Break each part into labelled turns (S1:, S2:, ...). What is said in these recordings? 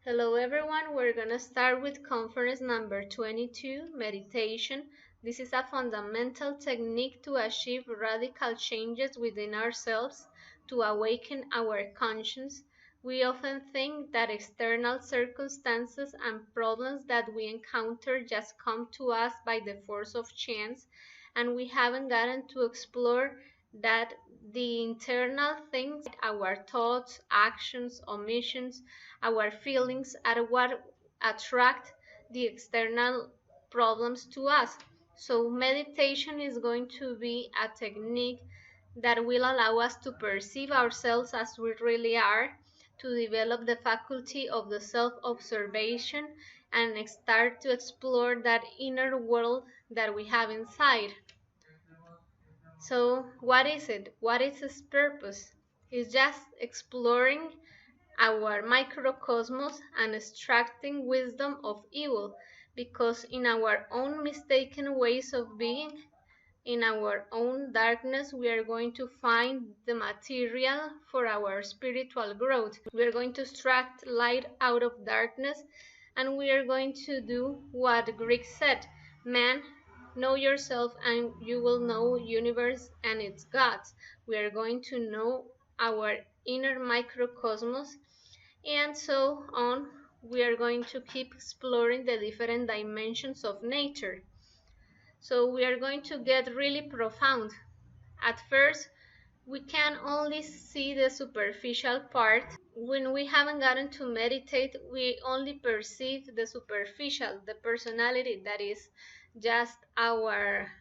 S1: Hello everyone, we're gonna start with conference number 22, meditation. This is a fundamental technique to achieve radical changes within ourselves, to awaken our conscience. We often think that external circumstances and problems that we encounter just come to us by the force of chance, and we haven't gotten to explore that the internal things, our thoughts, actions, omissions, our feelings are what attract the external problems to us. So meditation is going to be a technique that will allow us to perceive ourselves as we really are, to develop the faculty of the self-observation and start to explore that inner world that we have inside. So what is it? What is its purpose? It's just exploring our microcosmos and extracting wisdom of evil, because in our own mistaken ways of being, in our own darkness, we are going to find the material for our spiritual growth. We are going to extract light out of darkness, and we are going to do what the Greeks said: man, know yourself and you will know universe and its gods. We are going to know our inner microcosmos, and so on. We are going to keep exploring the different dimensions of nature. So we are going to get really profound. At first, we can only see the superficial part. When we haven't gotten to meditate, we only perceive the superficial, the personality, that is just our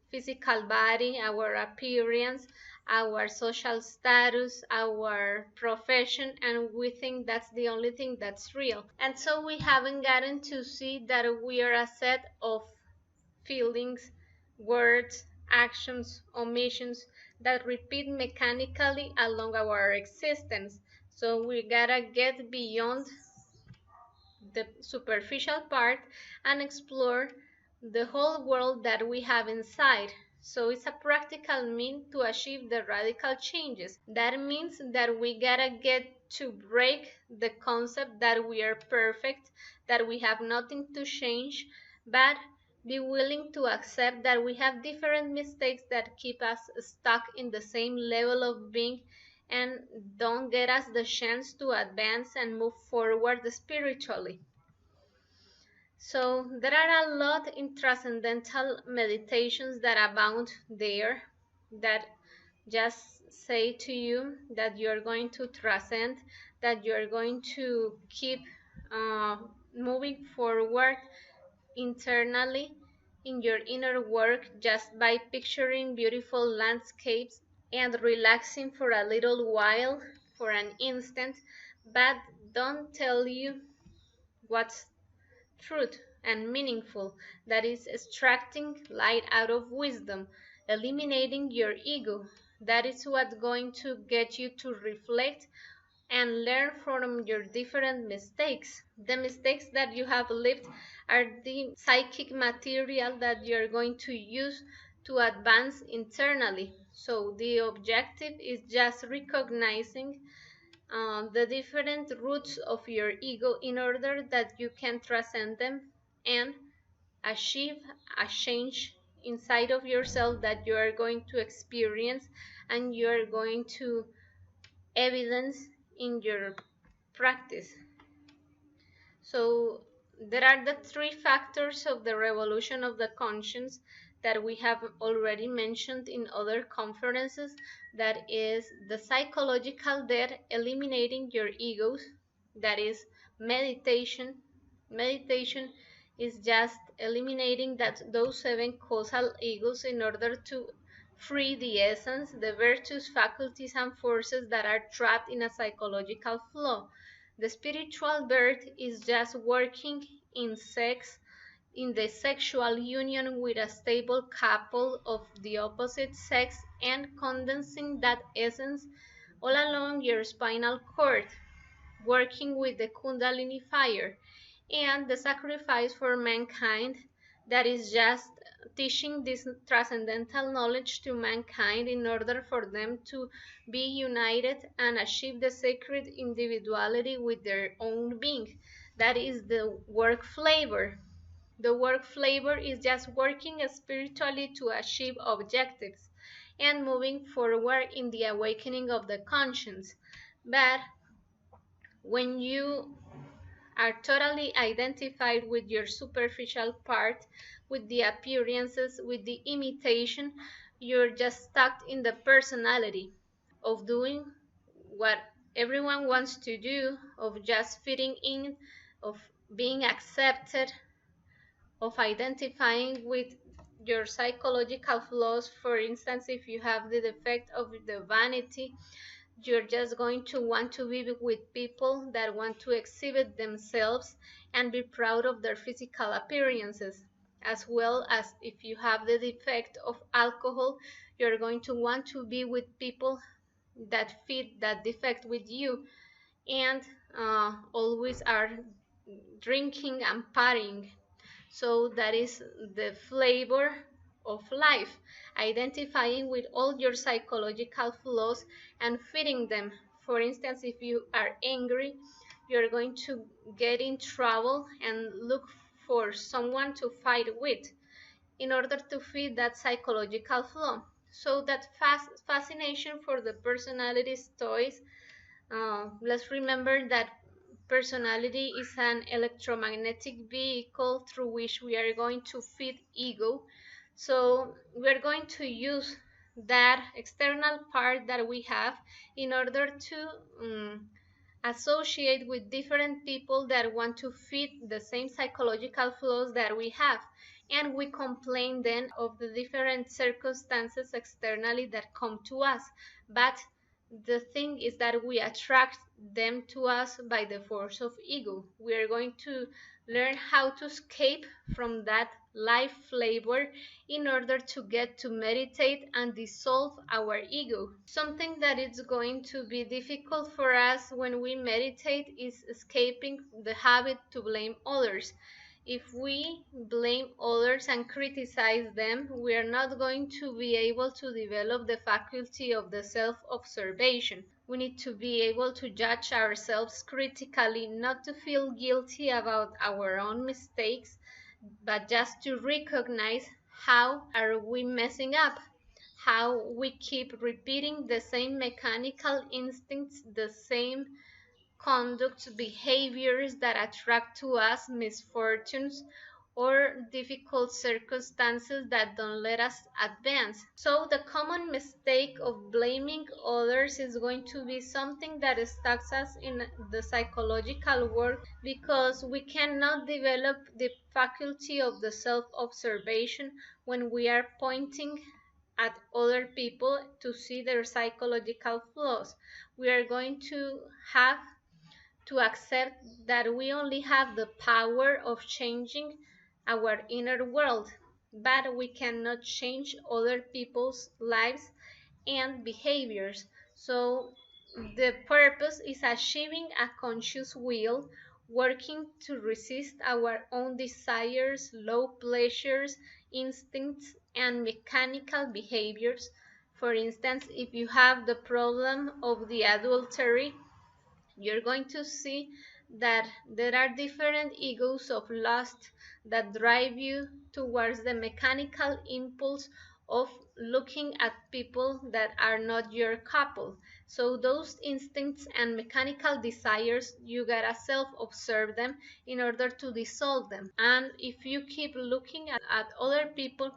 S1: physical body, our appearance, our social status, our profession, and we think that's the only thing that's real. And so we haven't gotten to see that we are a set of feelings, words, actions, omissions that repeat mechanically along our existence. So we gotta get beyond the superficial part and explore the whole world that we have inside. So it's a practical means to achieve the radical changes. That means that we gotta get to break the concept that we are perfect, that we have nothing to change, but be willing to accept that we have different mistakes that keep us stuck in the same level of being and don't get us the chance to advance and move forward spiritually. So there are a lot in transcendental meditations that abound there, that just say to you that you are going to transcend, that you are going to keep moving forward internally in your inner work just by picturing beautiful landscapes and relaxing for a little while, for an instant, but don't tell you what's truth and meaningful, that is extracting light out of wisdom, eliminating your ego. That is what's going to get you to reflect and learn from your different mistakes. The mistakes that you have lived are the psychic material that you're going to use to advance internally. So the objective is just recognizing the different roots of your ego in order that you can transcend them and achieve a change inside of yourself that you are going to experience and you are going to evidence in your practice. So there are the three factors of the revolution of the conscience that we have already mentioned in other conferences. That is the psychological death, eliminating your egos. That is meditation. Meditation is just eliminating those 7 causal egos in order to free the essence, the virtues, faculties, and forces that are trapped in a psychological flow. The spiritual birth is just working in sex, in the sexual union with a stable couple of the opposite sex, and condensing that essence all along your spinal cord, working with the Kundalini fire, and the sacrifice for mankind, that is just teaching this transcendental knowledge to mankind in order for them to be united and achieve the sacred individuality with their own being. That is the work flavor. The work flavor is just working spiritually to achieve objectives and moving forward in the awakening of the conscience. But when you are totally identified with your superficial part, with the appearances, with the imitation, you're just stuck in the personality of doing what everyone wants to do, of just fitting in, of being accepted, of identifying with your psychological flaws. For instance, if you have the defect of the vanity, you're just going to want to be with people that want to exhibit themselves and be proud of their physical appearances. As well as if you have the defect of alcohol, you're going to want to be with people that fit that defect with you and always are drinking and partying. So that is the flavor of life, identifying with all your psychological flaws and fitting them. For instance, if you are angry, you're going to get in trouble and look for someone to fight with in order to fit that psychological flaw. So that fascination for the personality's toys. Let's remember that personality is an electromagnetic vehicle through which we are going to feed ego. So we're going to use that external part that we have in order to associate with different people that want to fit the same psychological flaws that we have. And we complain then of the different circumstances externally that come to us. But the thing is that we attract them to us by the force of ego. We are going to learn how to escape from that life flavor in order to get to meditate and dissolve our ego. Something that is going to be difficult for us when we meditate is escaping the habit to blame others. If we blame others and criticize them, we are not going to be able to develop the faculty of the self-observation. We need to be able to judge ourselves critically, not to feel guilty about our own mistakes, but just to recognize how are we messing up, how we keep repeating the same mechanical instincts, the same conducts, behaviors that attract to us misfortunes or difficult circumstances that don't let us advance. So the common mistake of blaming others is going to be something that stuck us in the psychological work because we cannot develop the faculty of the self-observation when we are pointing at other people to see their psychological flaws. We are going to have to accept that we only have the power of changing our inner world, but we cannot change other people's lives and behaviors. So the purpose is achieving a conscious will, working to resist our own desires, low pleasures, instincts, and mechanical behaviors. For instance, if you have the problem of the adultery, you're going to see that there are different egos of lust that drive you towards the mechanical impulse of looking at people that are not your couple. So those instincts and mechanical desires, you gotta self-observe them in order to dissolve them. And if you keep looking at other people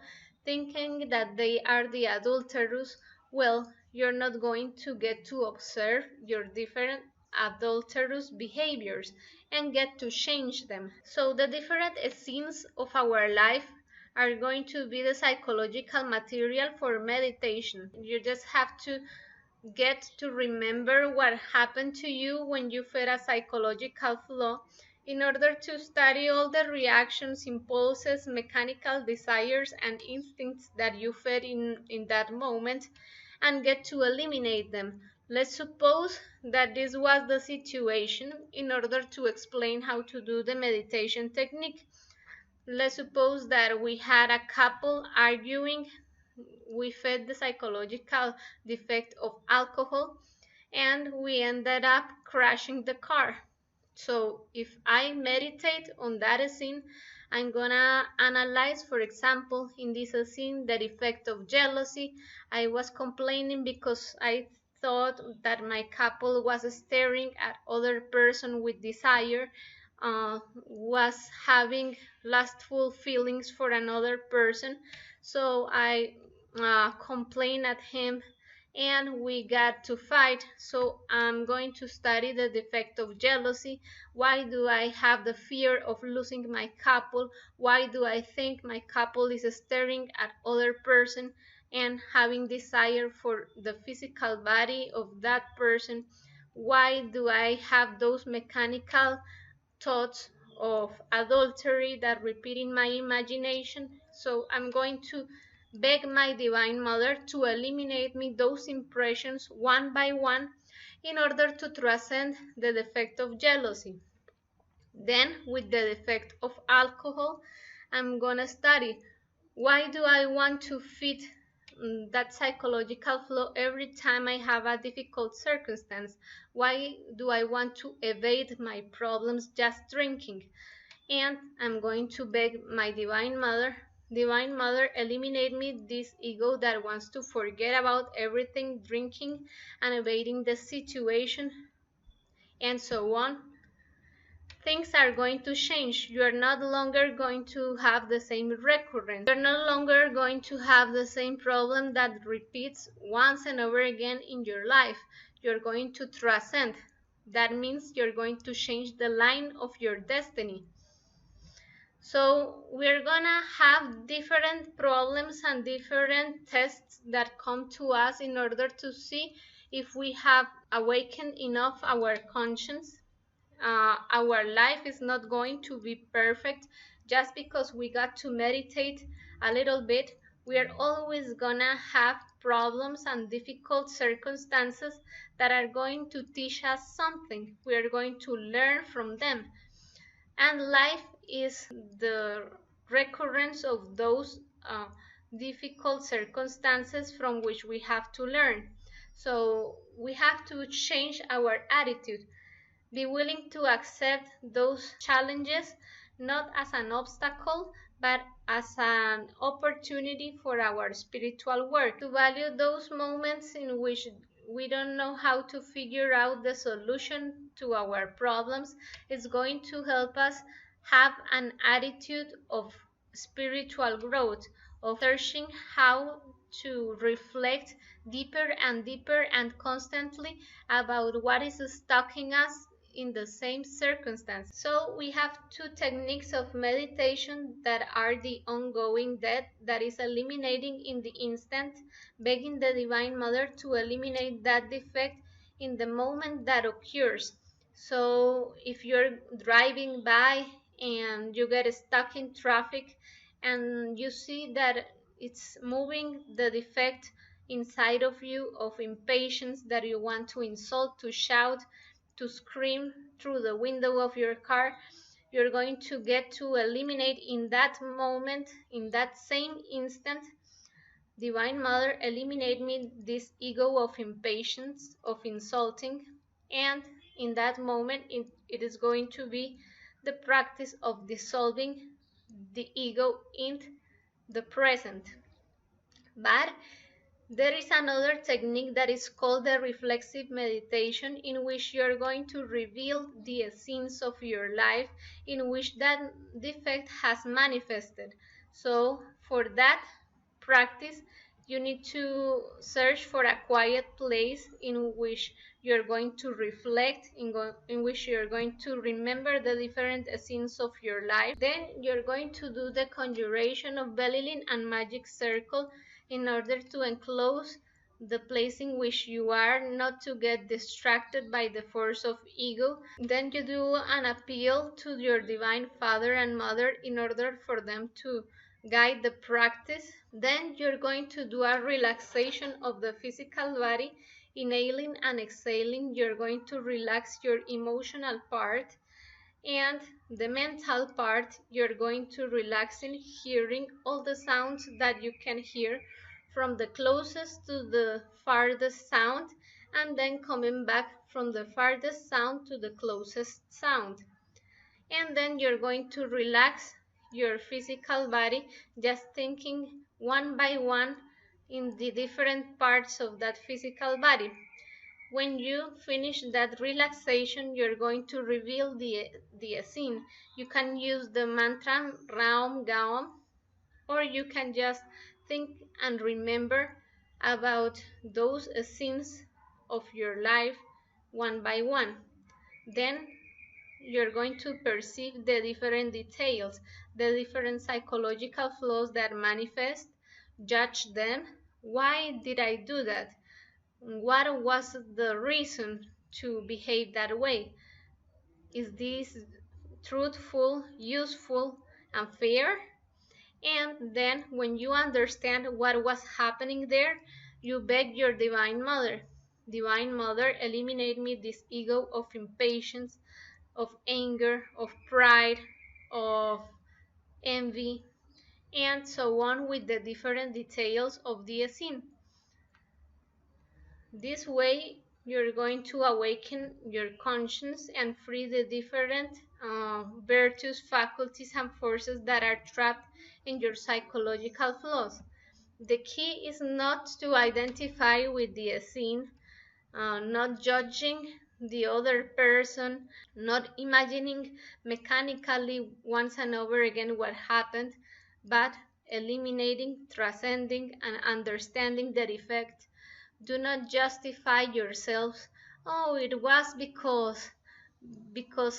S1: thinking that they are the adulterous, well, you're not going to get to observe your different adulterous behaviors and get to change them. So the different scenes of our life are going to be the psychological material for meditation. You just have to get to remember what happened to you when you fed a psychological flaw in order to study all the reactions, impulses, mechanical desires, and instincts that you fed in that moment and get to eliminate them. Let's suppose that this was the situation in order to explain how to do the meditation technique. Let's suppose that we had a couple arguing, we fed the psychological defect of alcohol, and we ended up crashing the car. So if I meditate on that scene, I'm gonna analyze, for example, in this scene, the effect of jealousy. I was complaining because I thought that my couple was staring at other person with desire, was having lustful feelings for another person. So I complained at him and we got to fight. So I'm going to study the defect of jealousy. Why do I have the fear of losing my couple? Why do I think my couple is staring at other person and having desire for the physical body of that person? Why do I have those mechanical thoughts of adultery that repeat in my imagination? So I'm going to beg my Divine Mother to eliminate me those impressions one by one in order to transcend the defect of jealousy. Then, with the defect of alcohol, I'm gonna study why do I want to fit that psychological flow every time I have a difficult circumstance? Why do I want to evade my problems just drinking? And I'm going to beg my Divine Mother, eliminate me this ego that wants to forget about everything, drinking and evading the situation, and so on. Things are going to change. You are not longer going to have the same recurrence. You're no longer going to have the same problem that repeats once and over again in your life. You're going to transcend. That means you're going to change the line of your destiny. So we're gonna have different problems and different tests that come to us in order to see if we have awakened enough our conscience. Our life is not going to be perfect just because we got to meditate a little bit. We are always gonna have problems and difficult circumstances that are going to teach us something. We are going to learn from them. And life is the recurrence of those difficult circumstances from which we have to learn. So we have to change our attitude, be willing to accept those challenges not as an obstacle but as an opportunity for our spiritual work, to value those moments in which we don't know how to figure out the solution to our problems. Is going to help us have an attitude of spiritual growth, of searching how to reflect deeper and deeper and constantly about what is stalking us in the same circumstance. So we have two techniques of meditation that are the ongoing death, that is eliminating in the instant, begging the Divine Mother to eliminate that defect in the moment that occurs. So if you're driving by and you get stuck in traffic and you see that it's moving the defect inside of you of impatience, that you want to insult, to shout, to scream through the window of your car, you're going to get to eliminate in that moment, in that same instant, Divine Mother, eliminate me this ego of impatience, of insulting, and in that moment it is going to be the practice of dissolving the ego in the present. But there is another technique that is called the reflexive meditation, in which you're going to reveal the scenes of your life in which that defect has manifested. So for that practice, you need to search for a quiet place in which you're going to reflect, in which you're going to remember the different scenes of your life. Then you're going to do the conjuration of Belilin and magic circle in order to enclose the place in which you are, not to get distracted by the force of ego. Then you do an appeal to your Divine Father and Mother in order for them to guide the practice. Then you're going to do a relaxation of the physical body, inhaling and exhaling. You're going to relax your emotional part, and the mental part, you're going to relax in hearing all the sounds that you can hear, from the closest to the farthest sound, and then coming back from the farthest sound to the closest sound. And then you're going to relax your physical body, just thinking one by one in the different parts of that physical body. When you finish that relaxation, you're going to reveal the scene. You can use the mantra Raum Gaum, or you can just think and remember about those scenes of your life one by one. Then you're going to perceive the different details, the different psychological flaws that manifest, judge them. Why did I do that? What was the reason to behave that way? Is this truthful, useful, and fair? And then when you understand what was happening there, you beg your Divine Mother, Divine Mother, eliminate me this ego of impatience, of anger, of pride, of envy, and so on with the different details of the scene. This way, you're going to awaken your conscience and free the different virtues, faculties, and forces that are trapped in your psychological flaws. The key is not to identify with the scene, not judging the other person, not imagining mechanically once and over again what happened, but eliminating, transcending, and understanding the effect. Do not justify yourselves. Oh, it was because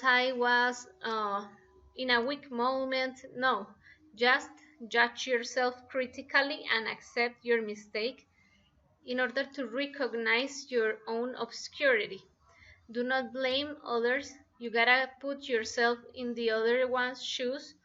S1: I was in a weak moment. No, just judge yourself critically and accept your mistake in order to recognize your own obscurity. Do not blame others. You gotta put yourself in the other one's shoes